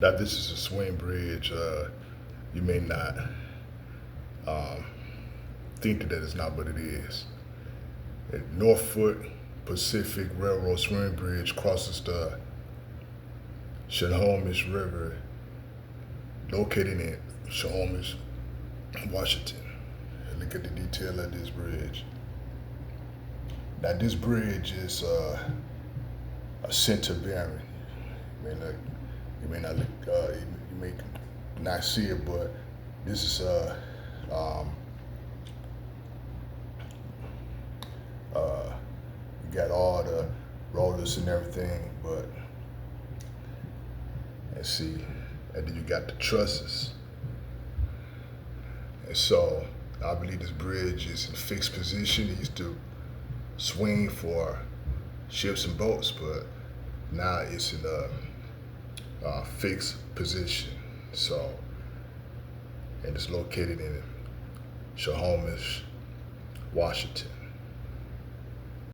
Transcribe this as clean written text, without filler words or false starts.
Now this is a swing bridge. You may not think that it's not, but it is. Norfolk Pacific Railroad swing bridge crosses the Snohomish River, located in Snohomish, Washington. And look at the detail of this bridge. Now this bridge is a center bearing. You may not look, you may not see it, but this is you got all the rollers and everything, but let's see, and then you got the trusses. And so I believe this bridge is in fixed position. It used to swing for ships and boats, but now it's in a fixed position. So, and it's located in Snohomish, Washington.